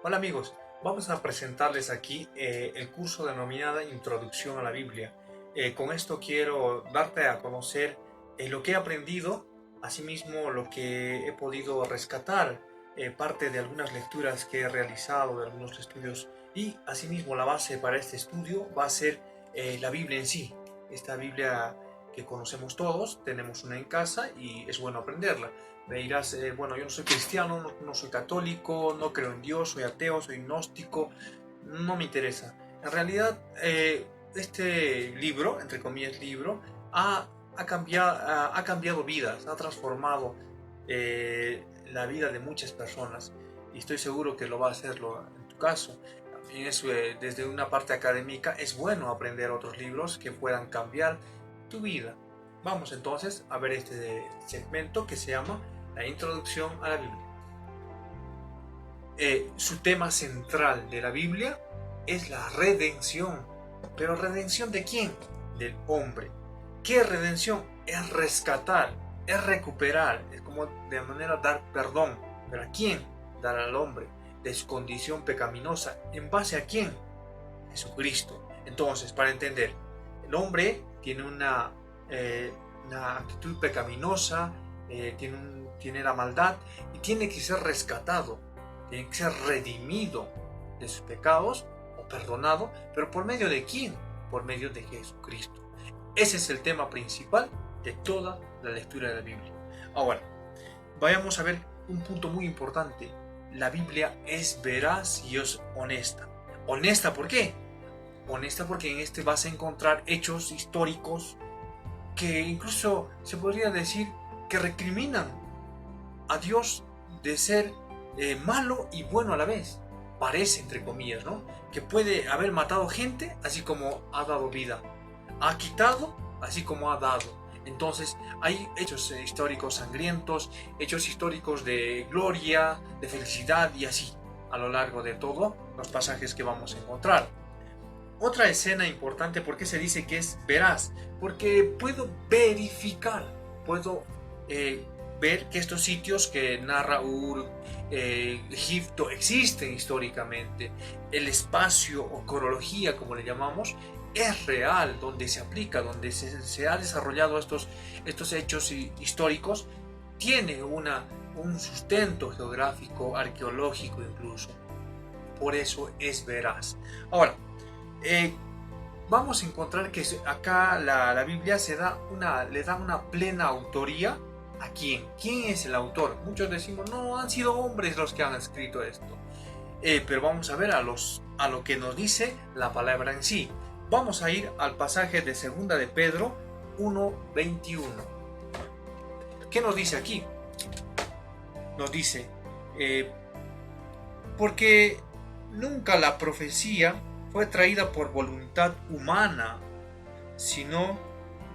Hola amigos, vamos a presentarles aquí el curso denominado Introducción a la Biblia. Con esto quiero darte a conocer lo que he aprendido, asimismo lo que he podido rescatar, parte de algunas lecturas que he realizado, de algunos estudios, y asimismo la base para este estudio va a ser la Biblia en sí. Esta Biblia que conocemos todos, tenemos una en casa y es bueno aprenderla. Me dirás, bueno, yo no soy cristiano, no soy católico, no creo en Dios, soy ateo, soy gnóstico, no me interesa. En realidad, este libro, entre comillas libro, ha cambiado vidas, ha transformado la vida de muchas personas y estoy seguro que lo va a hacerlo en tu caso. También es, desde una parte académica es bueno aprender otros libros que puedan cambiar tu vida. Vamos entonces a ver este segmento que se llama la introducción a la Biblia. Su tema central de la Biblia es la redención. ¿Pero redención de quién? Del hombre. ¿Qué redención? Es rescatar, es recuperar, es como de manera dar perdón. ¿Pero a quién? Dar al hombre de su condición pecaminosa. ¿En base a quién? Jesucristo. Entonces, para entender, el hombre tiene una actitud pecaminosa, tiene la maldad y tiene que ser rescatado, tiene que ser redimido de sus pecados o perdonado, pero ¿por medio de quién? Por medio de Jesucristo. Ese es el tema principal de toda la lectura de la Biblia. Ahora, vayamos a ver un punto muy importante. La Biblia es veraz y es honesta. ¿Honesta por qué? Honesta porque en este vas a encontrar hechos históricos que incluso se podría decir que recriminan a Dios de ser malo y bueno a la vez. Parece, entre comillas, ¿no? Que puede haber matado gente así como ha dado vida. Ha quitado así como ha dado. Entonces hay hechos históricos sangrientos, hechos históricos de gloria, de felicidad y así a lo largo de todos los pasajes que vamos a encontrar. Otra escena importante, ¿por qué se dice que es veraz? Porque puedo verificar, puedo ver que estos sitios que narra Ur, Egipto, existen históricamente. El espacio o cronología, como le llamamos, es real, donde se aplica, donde se ha desarrollado estos hechos históricos, tiene un sustento geográfico, arqueológico incluso. Por eso es veraz. Ahora, eh, vamos a encontrar que acá la Biblia le da una plena autoría. ¿A quién? ¿Quién es el autor? Muchos decimos, no, han sido hombres los que han escrito esto. Pero vamos a ver a lo que nos dice la palabra en sí. Vamos a ir al pasaje de 2 de Pedro 1:21. ¿Qué nos dice aquí? Nos dice, porque nunca la profecía fue traída por voluntad humana, sino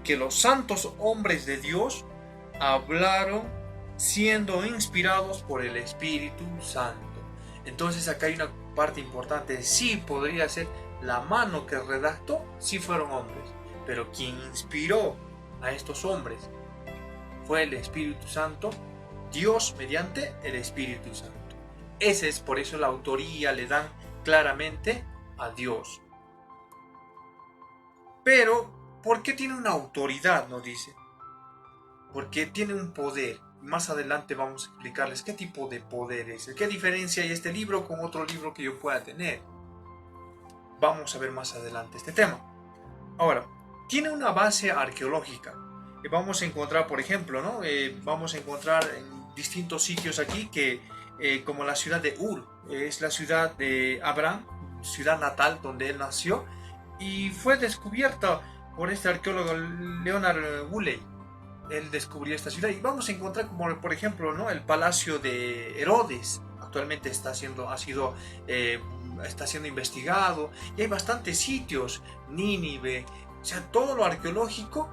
que los santos hombres de Dios hablaron siendo inspirados por el Espíritu Santo. Entonces acá hay una parte importante. Sí podría ser la mano que redactó, sí fueron hombres, pero quien inspiró a estos hombres fue el Espíritu Santo, Dios mediante el Espíritu Santo. Ese es por eso la autoría le dan claramente a Dios. Pero, ¿por qué tiene una autoridad? Nos dice. Porque tiene un poder. Más adelante vamos a explicarles qué tipo de poder es. ¿Qué diferencia hay este libro con otro libro que yo pueda tener? Vamos a ver más adelante este tema. Ahora, tiene una base arqueológica. Vamos a encontrar, por ejemplo, ¿no? Vamos a encontrar en distintos sitios aquí que, como la ciudad de Ur, es la ciudad de Abraham, ciudad natal donde él nació, y fue descubierta por este arqueólogo Leonard Woolley. Él descubrió esta ciudad y vamos a encontrar como por ejemplo, ¿no? El palacio de Herodes actualmente está siendo investigado y hay bastantes sitios, Nínive, o sea, todo lo arqueológico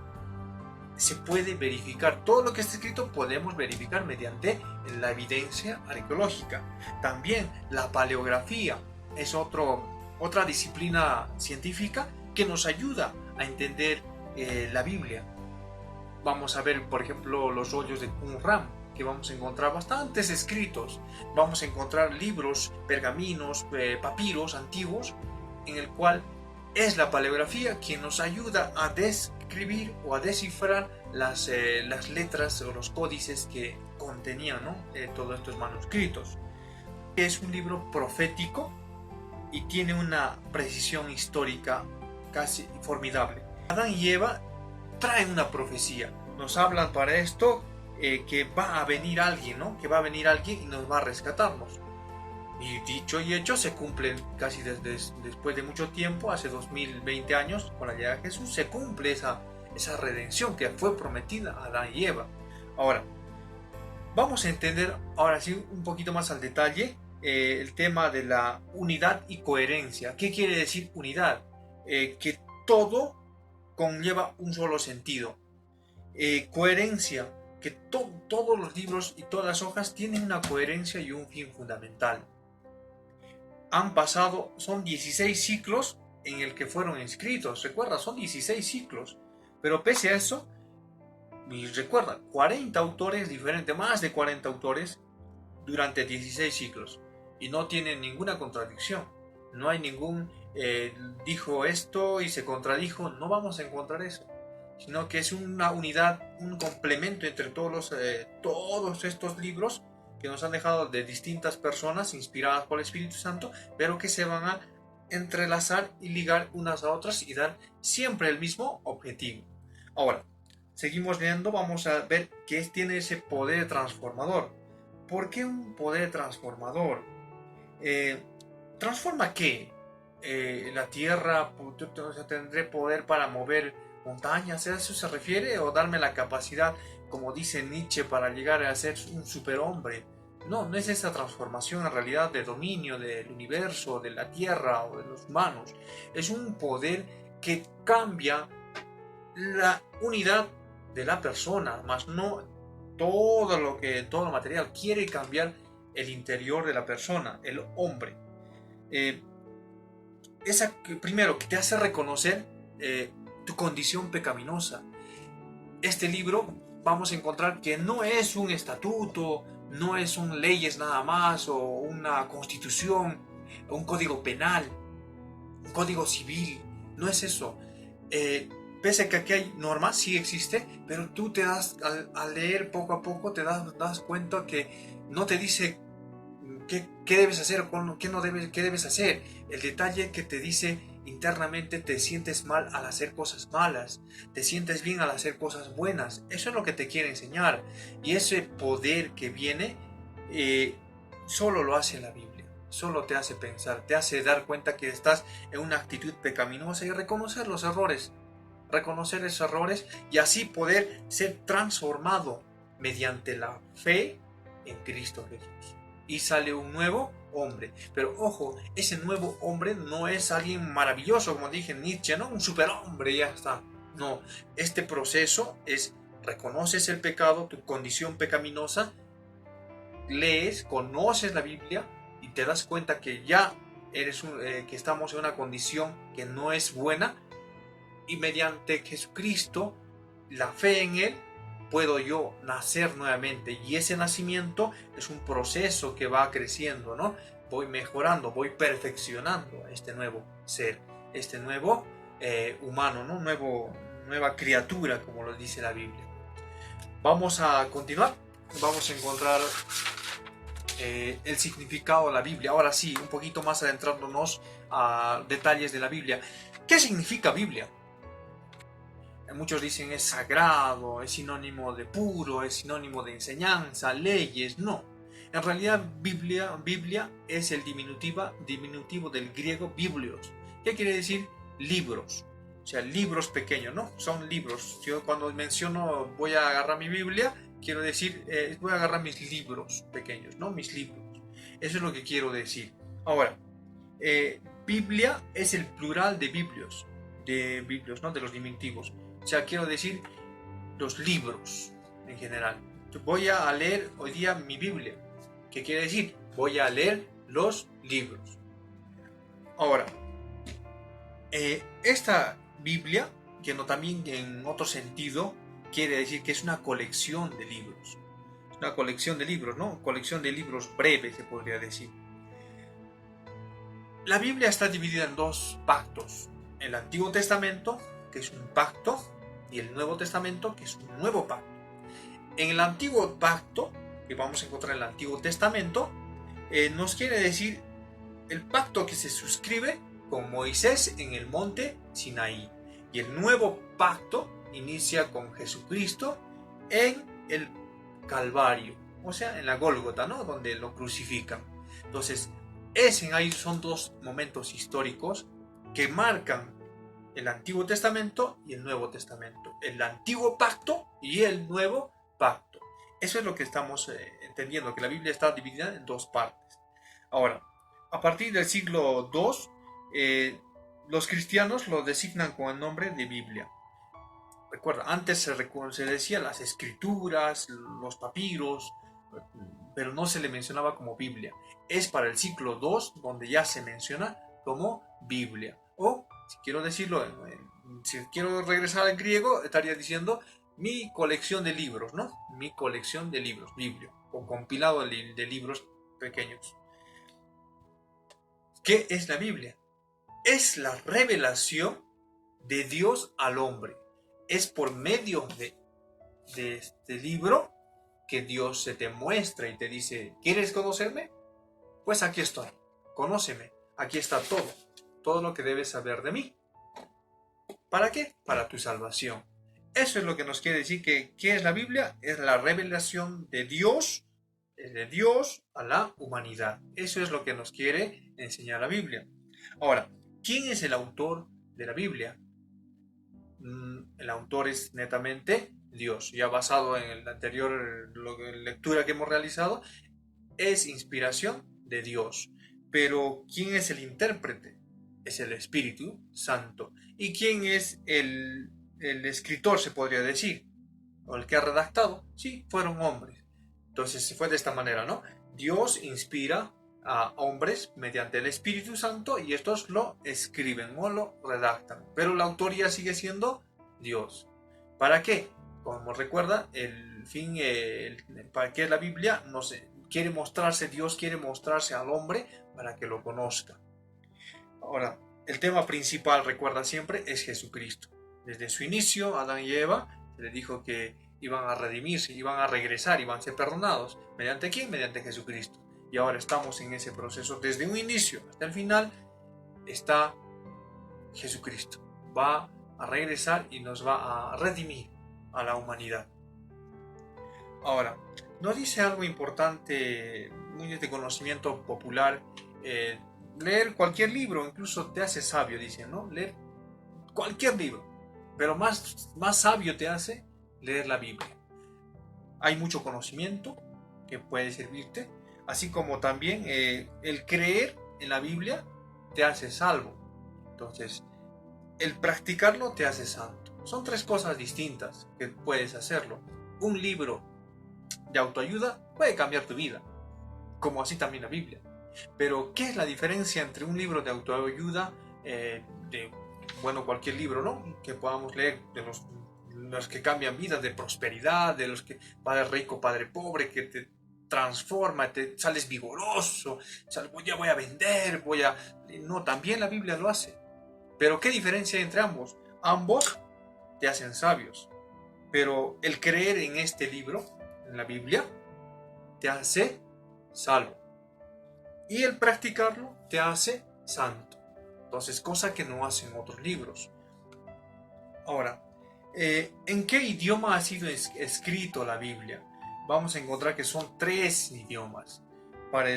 se puede verificar, todo lo que está escrito podemos verificar mediante la evidencia arqueológica. También la paleografía es otra disciplina científica que nos ayuda a entender la Biblia. Vamos a ver, por ejemplo, los rollos de Qumran. que vamos a encontrar bastantes escritos. Vamos a encontrar libros, pergaminos, papiros antiguos, en el cual es la paleografía quien nos ayuda a describir o a descifrar las letras o los códices que contenían, ¿no? Todos estos manuscritos. Es un libro profético y tiene una precisión histórica casi formidable. Adán y Eva traen una profecía, nos hablan para esto que va a venir alguien, ¿no? Que va a venir alguien y nos va a rescatarnos. Y dicho y hecho, se cumple casi después de mucho tiempo, hace 2020 años, con la llegada de Jesús, se cumple esa redención que fue prometida a Adán y Eva. Ahora, vamos a entender ahora sí un poquito más al detalle el tema de la unidad y coherencia. ¿Qué quiere decir unidad? Que todo conlleva un solo sentido. Coherencia, que todos los libros y todas las hojas tienen una coherencia y un fin fundamental. Han pasado, son 16 ciclos en el que fueron escritos, recuerda, son 16 ciclos, pero pese a eso, y recuerda, 40 autores diferentes, más de 40 autores durante 16 ciclos, y no tienen ninguna contradicción, no hay ningún dijo esto y se contradijo, no vamos a encontrar eso, sino que es una unidad, un complemento entre todos estos libros que nos han dejado de distintas personas inspiradas por el Espíritu Santo, pero que se van a entrelazar y ligar unas a otras y dar siempre el mismo objetivo. Ahora, seguimos leyendo, vamos a ver qué tiene ese poder transformador. ¿Por qué un poder transformador? ¿Transforma qué? La tierra, tendré poder para mover montañas, ¿a eso se refiere? ¿O darme la capacidad, como dice Nietzsche, para llegar a ser un superhombre? No, no es esa transformación en realidad de dominio del universo, de la tierra o de los humanos. Es un poder que cambia la unidad de la persona, más no todo lo material. Quiere cambiar el interior de la persona, el hombre. Primero, que te hace reconocer tu condición pecaminosa. Este libro vamos a encontrar que no es un estatuto, no es un leyes nada más, o una constitución, un código penal, un código civil, no es eso. Pese a que aquí hay normas, sí existe, pero tú te das, al leer poco a poco, te das cuenta que no te dice qué debes hacer o qué debes hacer. El detalle que te dice internamente, te sientes mal al hacer cosas malas, te sientes bien al hacer cosas buenas. Eso es lo que te quiere enseñar. Y ese poder que viene, solo lo hace la Biblia. Solo te hace pensar, te hace dar cuenta que estás en una actitud pecaminosa y reconocer los errores. Reconocer esos errores y así poder ser transformado mediante la fe en Cristo Jesús. Y sale un nuevo hombre. Pero ojo, ese nuevo hombre no es alguien maravilloso, como dije Nietzsche, ¿no? Un superhombre y ya está. No, este proceso es, reconoces el pecado, tu condición pecaminosa, lees, conoces la Biblia y te das cuenta que ya que estamos en una condición que no es buena, y mediante Jesucristo, la fe en Él, puedo yo nacer nuevamente. Y ese nacimiento es un proceso que va creciendo, ¿no? Voy mejorando, voy perfeccionando a este nuevo ser, este nuevo humano, ¿no? Nueva criatura, como lo dice la Biblia. Vamos a continuar, vamos a encontrar el significado de la Biblia. Ahora sí, un poquito más adentrándonos a detalles de la Biblia. ¿Qué significa Biblia? Muchos dicen es sagrado, es sinónimo de puro, es sinónimo de enseñanza, leyes. No, en realidad Biblia es el diminutivo del griego biblios. ¿Qué quiere decir? Libros. O sea, libros pequeños, ¿no? Son libros. Yo cuando menciono voy a agarrar mi Biblia, quiero decir, voy a agarrar mis libros pequeños, ¿no? Mis libros. Eso es lo que quiero decir. Ahora, Biblia es el plural de biblios, ¿no? De los diminutivos. O sea, quiero decir los libros en general. Voy a leer hoy día mi Biblia. ¿Qué quiere decir? Voy a leer los libros. Ahora, esta Biblia, que no también en otro sentido, quiere decir que es una colección de libros. una colección de libros, ¿no? Colección de libros breves, se podría decir. La Biblia está dividida en dos pactos. El Antiguo Testamento, que es un pacto, y el Nuevo Testamento, que es un nuevo pacto. En el Antiguo Pacto, que vamos a encontrar en el Antiguo Testamento, nos quiere decir el pacto que se suscribe con Moisés en el monte Sinaí. Y el nuevo pacto inicia con Jesucristo en el Calvario, o sea, en la Gólgota, ¿no? Donde lo crucifican. Entonces, ahí son dos momentos históricos que marcan el Antiguo Testamento y el Nuevo Testamento. El Antiguo Pacto y el Nuevo Pacto. Eso es lo que estamos entendiendo, que la Biblia está dividida en dos partes. Ahora, a partir del siglo II, los cristianos lo designan con el nombre de Biblia. Recuerda, antes se decía las escrituras, los papiros, pero no se le mencionaba como Biblia. Es para el siglo II donde ya se menciona como Biblia. O, si quiero decirlo, si quiero regresar al griego, estaría diciendo mi colección de libros, ¿no? Mi colección de libros, Biblia, o compilado de libros pequeños. ¿Qué es la Biblia? Es la revelación de Dios al hombre. Es por medio de este libro que Dios se te muestra y te dice, ¿quieres conocerme? Pues aquí estoy, conóceme, aquí está todo lo que debes saber de mí. ¿Para qué? Para tu salvación. Eso es lo que nos quiere decir que ¿qué es la Biblia? Es la revelación de Dios a la humanidad. Eso es lo que nos quiere enseñar la Biblia. Ahora, ¿quién es el autor de la Biblia? El autor es netamente Dios. Ya basado en la anterior lectura que hemos realizado, es inspiración de Dios. Pero ¿quién es el intérprete? Es el Espíritu Santo. ¿Y quién es el escritor, se podría decir? O el que ha redactado. Sí, fueron hombres. Entonces se fue de esta manera, ¿no? Dios inspira a hombres mediante el Espíritu Santo y estos lo escriben o lo redactan. Pero la autoría sigue siendo Dios. ¿Para qué? Como recuerda, el fin, para qué la Biblia, no sé, quiere mostrarse, Dios quiere mostrarse al hombre para que lo conozca. Ahora, el tema principal, recuerda siempre, es Jesucristo. Desde su inicio, Adán y Eva, se les dijo que iban a redimirse, iban a regresar, iban a ser perdonados. ¿Mediante quién? Mediante Jesucristo. Y ahora estamos en ese proceso. Desde un inicio hasta el final está Jesucristo. Va a regresar y nos va a redimir a la humanidad. Ahora, nos dice algo importante, muy de conocimiento popular. Leer cualquier libro incluso te hace sabio, dicen, ¿no? Leer cualquier libro, pero más sabio te hace leer la Biblia. Hay mucho conocimiento que puede servirte, así como también el creer en la Biblia te hace salvo. Entonces, el practicarlo te hace santo. Son tres cosas distintas que puedes hacerlo. Un libro de autoayuda puede cambiar tu vida, como así también la Biblia. Pero, ¿qué es la diferencia entre un libro de autoayuda, cualquier libro, ¿no? Que podamos leer, de los que cambian vidas, de prosperidad, de los que Padre rico, Padre pobre, que te transforma, te sales vigoroso, voy a vender, No, también la Biblia lo hace. Pero, ¿qué diferencia hay entre ambos? Ambos te hacen sabios. Pero el creer en este libro, en la Biblia, te hace salvo. Y el practicarlo te hace santo. Entonces, cosa que no hacen otros libros. Ahora, ¿en qué idioma ha sido escrito la Biblia? Vamos a encontrar que son 3 idiomas. Para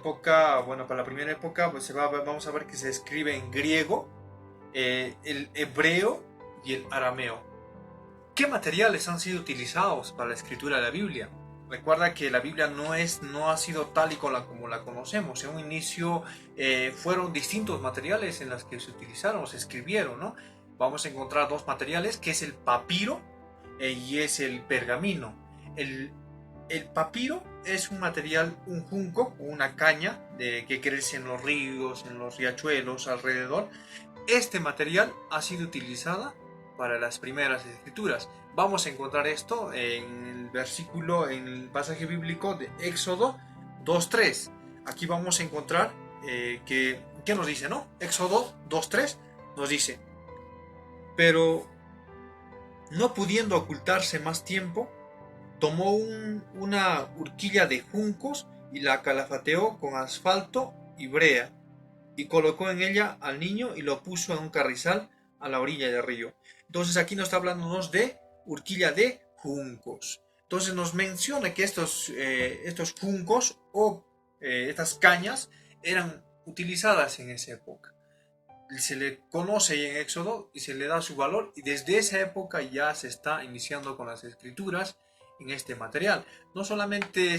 para la primera época, pues vamos a ver que se escribe en griego, el hebreo y el arameo. ¿Qué materiales han sido utilizados para la escritura de la Biblia? Recuerda que la Biblia no ha sido tal y como la conocemos. En un inicio fueron distintos materiales en los que se utilizaron, se escribieron, ¿no? Vamos a encontrar 2 materiales, que es el papiro y es el pergamino. El papiro es un material, un junco, una caña que crece en los ríos, en los riachuelos, alrededor. Este material ha sido utilizada para las primeras escrituras. Vamos a encontrar esto en el versículo, en el pasaje bíblico de Éxodo 2:3. Aquí vamos a encontrar ¿qué nos dice, no? Éxodo 2:3 nos dice: pero no pudiendo ocultarse más tiempo, tomó una horquilla de juncos y la calafateó con asfalto y brea, y colocó en ella al niño y lo puso en un carrizal a la orilla del río. Entonces aquí nos está hablándonos de horquilla de juncos. Entonces nos menciona que estos juncos o estas cañas eran utilizadas en esa época. Se le conoce en Éxodo y se le da su valor, y desde esa época ya se está iniciando con las escrituras en este material. No solamente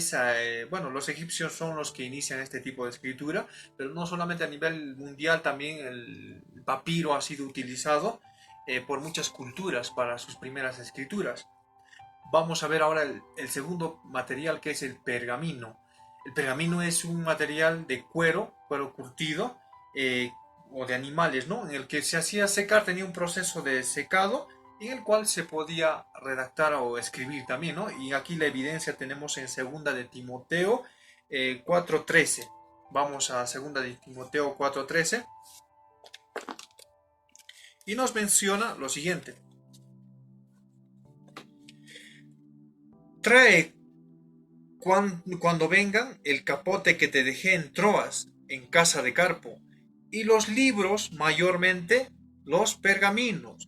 los egipcios son los que inician este tipo de escritura, pero no solamente a nivel mundial, también el papiro ha sido utilizado por muchas culturas para sus primeras escrituras. Vamos a ver ahora el segundo material, que es el pergamino. El pergamino es un material de cuero curtido, o de animales, ¿no? En el que se hacía secar, tenía un proceso de secado en el cual se podía redactar o escribir también, ¿no? Y aquí la evidencia tenemos en 2 de Timoteo 4:13. Vamos a 2 de Timoteo 4:13 y nos menciona lo siguiente: trae cuando vengan el capote que te dejé en Troas, en casa de Carpo, y los libros, mayormente los pergaminos.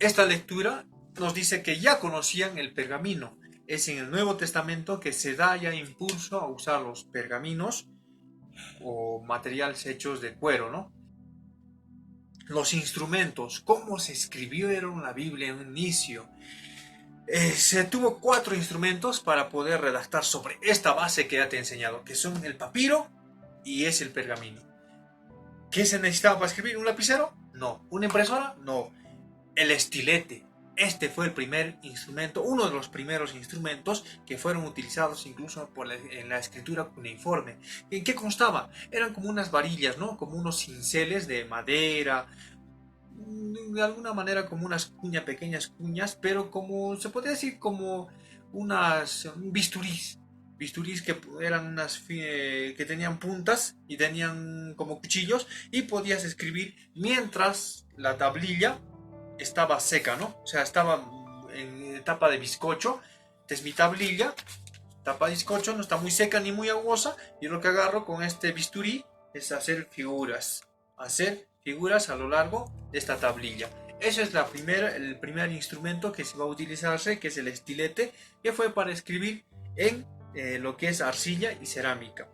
Esta lectura nos dice que ya conocían el pergamino. Es en el Nuevo Testamento que se da ya impulso a usar los pergaminos o materiales hechos de cuero, ¿no? Los instrumentos, cómo se escribieron la Biblia en un inicio. Se tuvo 4 instrumentos para poder redactar sobre esta base que ya te he enseñado, que son el papiro y es el pergamino. ¿Qué se necesitaba para escribir? ¿Un lapicero? No. ¿Una impresora? No. El estilete. Este fue el primer instrumento, uno de los primeros instrumentos que fueron utilizados incluso en la escritura cuneiforme. ¿En qué constaba? Eran como unas varillas, ¿no? Como unos cinceles de madera, de alguna manera como unas pequeñas cuñas, pero como se podría decir como unas bisturís que eran que tenían puntas y tenían como cuchillos, y podías escribir mientras la tablilla estaba seca, ¿no? O sea, estaba en etapa de bizcocho. Esta es mi tablilla, tapa de bizcocho, no está muy seca ni muy aguosa, y lo que agarro con este bisturí es hacer figuras a lo largo de esta tablilla. Ese es el primer instrumento que se va a utilizarse, que es el estilete, que fue para escribir en lo que es arcilla y cerámica.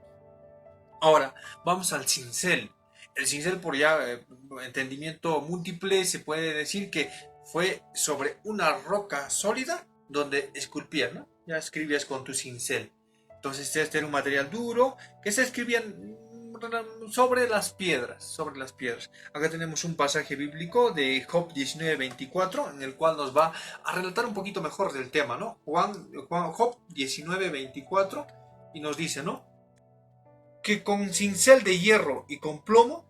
Ahora vamos al cincel. El cincel, por entendimiento múltiple, se puede decir que fue sobre una roca sólida donde esculpías, ¿no? Ya escribías con tu cincel. Entonces este era un material duro que se escribía sobre las piedras, Acá tenemos un pasaje bíblico de Job 19:24, en el cual nos va a relatar un poquito mejor del tema, ¿no? Job 19:24, y nos dice, ¿no?, que con cincel de hierro y con plomo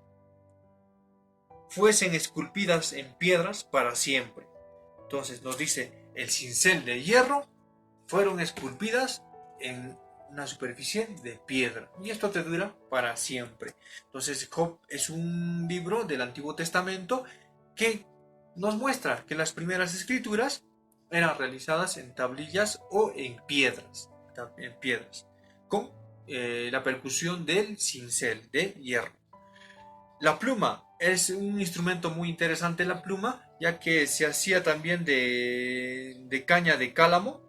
fuesen esculpidas en piedras para siempre. Entonces nos dice, el cincel de hierro fueron esculpidas en una superficie de piedra, y esto te dura para siempre. Entonces Job es un libro del Antiguo Testamento que nos muestra que las primeras escrituras eran realizadas en tablillas o en piedras con la percusión del cincel de hierro. La pluma es un instrumento muy interesante, la pluma, ya que se hacía también de caña de cálamo.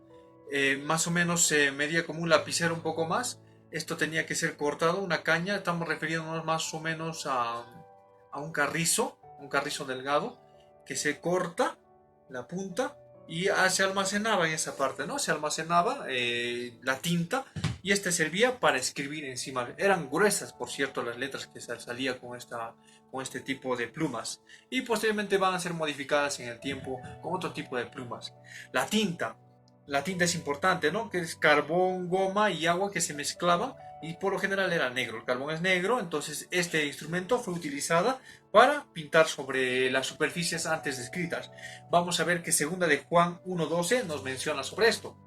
Más o menos se medía como un lapicero, un poco más. Esto tenía que ser cortado, una caña, estamos refiriéndonos más o menos a un carrizo delgado, que se corta la punta y se almacenaba en esa parte, ¿no? Se almacenaba la tinta, y este servía para escribir encima. Eran gruesas, por cierto, las letras que salía con este tipo de plumas, y posteriormente van a ser modificadas en el tiempo con otro tipo de plumas. La tinta. La tinta es importante, ¿no? Que es carbón, goma y agua que se mezclaban y por lo general era negro. El carbón es negro, entonces este instrumento fue utilizado para pintar sobre las superficies antes descritas. Vamos a ver que segunda de Juan 1:12 nos menciona sobre esto.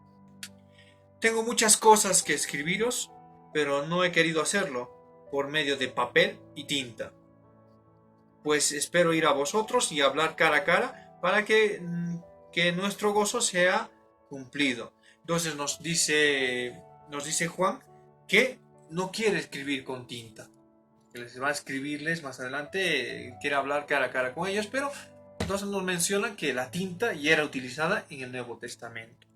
Tengo muchas cosas que escribiros, pero no he querido hacerlo por medio de papel y tinta. Pues espero ir a vosotros y hablar cara a cara para que nuestro gozo sea cumplido. Entonces nos dice Juan que no quiere escribir con tinta, que les va a escribirles más adelante, quiere hablar cara a cara con ellos, pero entonces nos menciona que la tinta ya era utilizada en el Nuevo Testamento.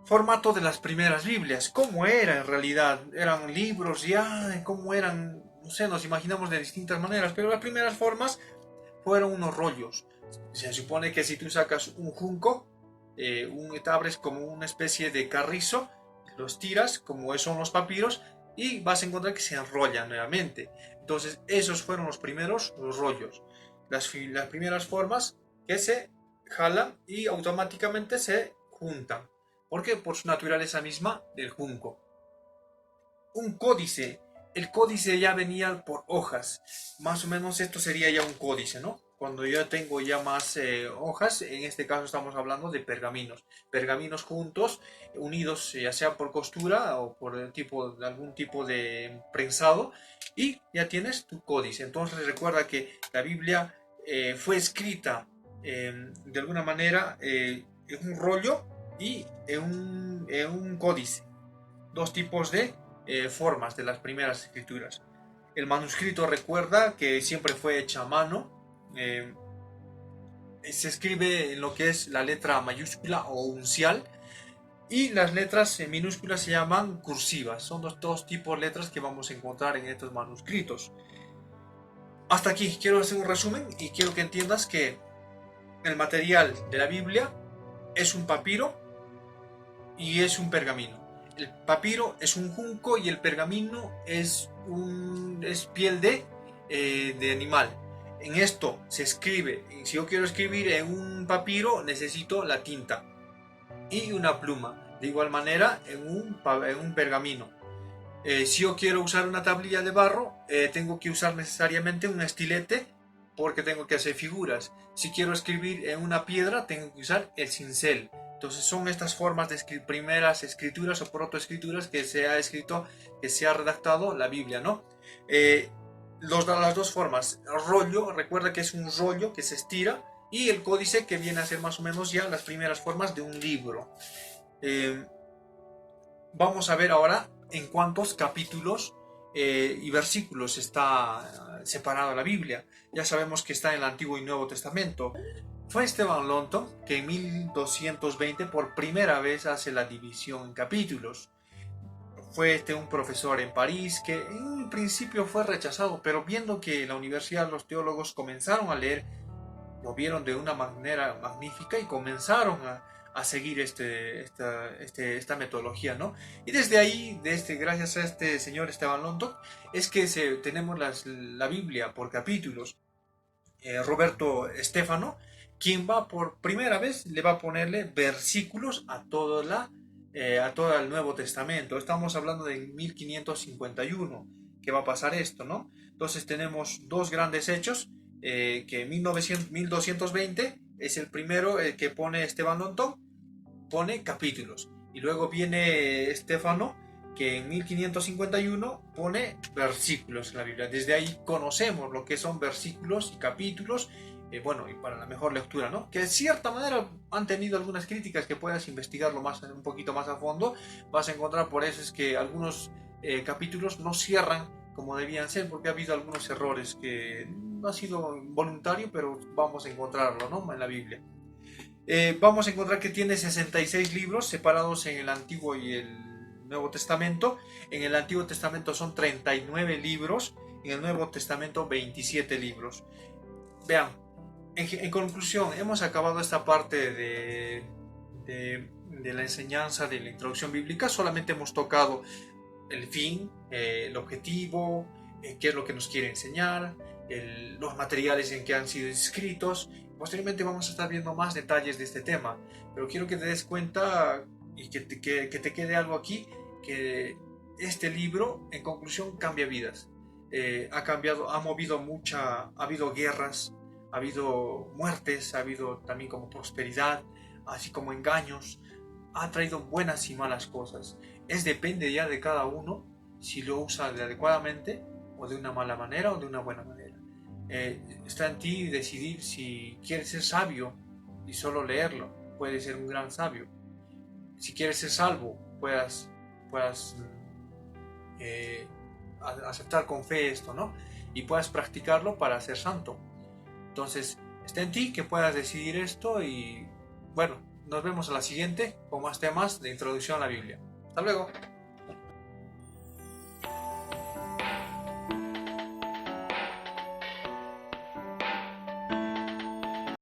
Formato de las primeras Biblias, ¿cómo era en realidad? ¿Eran libros ya? ¿Cómo eran? No sé, nos imaginamos de distintas maneras, pero las primeras formas fueron unos rollos. Se supone que si tú sacas un junco, abres como una especie de carrizo, los tiras, como son los papiros, y vas a encontrar que se enrollan nuevamente. Entonces, esos fueron los rollos. Las primeras formas que se jalan y automáticamente se juntan. ¿Por qué? Por su naturaleza misma del junco. Un códice. El códice ya venía por hojas. Más o menos esto sería ya un códice, ¿no? Cuando yo tengo ya más hojas, en este caso estamos hablando de pergaminos. Pergaminos juntos, unidos ya sea por costura o por algún tipo de prensado, y ya tienes tu códice. Entonces recuerda que la Biblia fue escrita de alguna manera en un rollo y en un códice. Dos tipos de formas de las primeras escrituras. El manuscrito recuerda que siempre fue hecha a mano. Se escribe en lo que es la letra mayúscula o uncial, y las letras minúsculas se llaman cursivas. Son dos tipos de letras que vamos a encontrar en estos manuscritos. Hasta aquí quiero hacer un resumen y quiero que entiendas que el material de la Biblia es un papiro y es un pergamino. El papiro es un junco y el pergamino es piel de animal. En esto se escribe. Si yo quiero escribir en un papiro, necesito la tinta y una pluma. De igual manera, en un pergamino. Si yo quiero usar una tablilla de barro, tengo que usar necesariamente un estilete porque tengo que hacer figuras. Si quiero escribir en una piedra, tengo que usar el cincel. Entonces son estas formas de primeras escrituras o protoescrituras que se ha escrito, que se ha redactado la Biblia, ¿no? Las dos formas, rollo, recuerda que es un rollo que se estira, y el códice, que viene a ser más o menos ya las primeras formas de un libro. Vamos a ver ahora en cuántos capítulos y versículos está separada la Biblia. Ya sabemos que está en el Antiguo y Nuevo Testamento. Fue Esteban Lonton que en 1220 por primera vez hace la división en capítulos. Fue un profesor en París que en un principio fue rechazado, pero viendo que en la universidad los teólogos comenzaron a leer, lo vieron de una manera magnífica y comenzaron a seguir esta metodología, ¿no? Y desde ahí, gracias a este señor Esteban Lonton, es que tenemos la Biblia por capítulos. Roberto Stefano, quien va por primera vez, le va a ponerle versículos a todo el Nuevo Testamento. Estamos hablando de 1551 que va a pasar esto, ¿no? Entonces tenemos dos grandes hechos, que 1220 es el primero que pone Esteban Lonton, pone capítulos, y luego viene Estefano, que en 1551 pone versículos en la Biblia. Desde ahí conocemos lo que son versículos y capítulos, bueno, y para la mejor lectura, ¿no? Que de cierta manera han tenido algunas críticas que puedas investigarlo un poquito más a fondo. Vas a encontrar, por eso es que algunos capítulos no cierran como debían ser, porque ha habido algunos errores que no ha sido voluntario, pero vamos a encontrarlo, ¿no? En la Biblia. Vamos a encontrar que tiene 66 libros separados en el Antiguo y el Nuevo Testamento. En el Antiguo Testamento son 39 libros, en el Nuevo Testamento 27 libros. Vean, en conclusión, hemos acabado esta parte de la enseñanza de la introducción bíblica. Solamente hemos tocado el fin, el objetivo, qué es lo que nos quiere enseñar, los materiales en que han sido escritos. Posteriormente vamos a estar viendo más detalles de este tema, pero quiero que te des cuenta y que te quede algo aquí, que este libro, en conclusión, cambia vidas. Ha cambiado, ha movido ha habido guerras, ha habido muertes, ha habido también como prosperidad, así como engaños, ha traído buenas y malas cosas. Depende ya de cada uno si lo usa adecuadamente o de una mala manera o de una buena manera. Está en ti decidir si quieres ser sabio y solo leerlo. Puedes ser un gran sabio. Si quieres ser salvo, puedas eh, aceptar con fe esto, ¿no? Y puedas practicarlo para ser santo. Entonces, está en ti que puedas decidir esto y bueno, nos vemos a la siguiente con más temas de introducción a la Biblia. Hasta luego.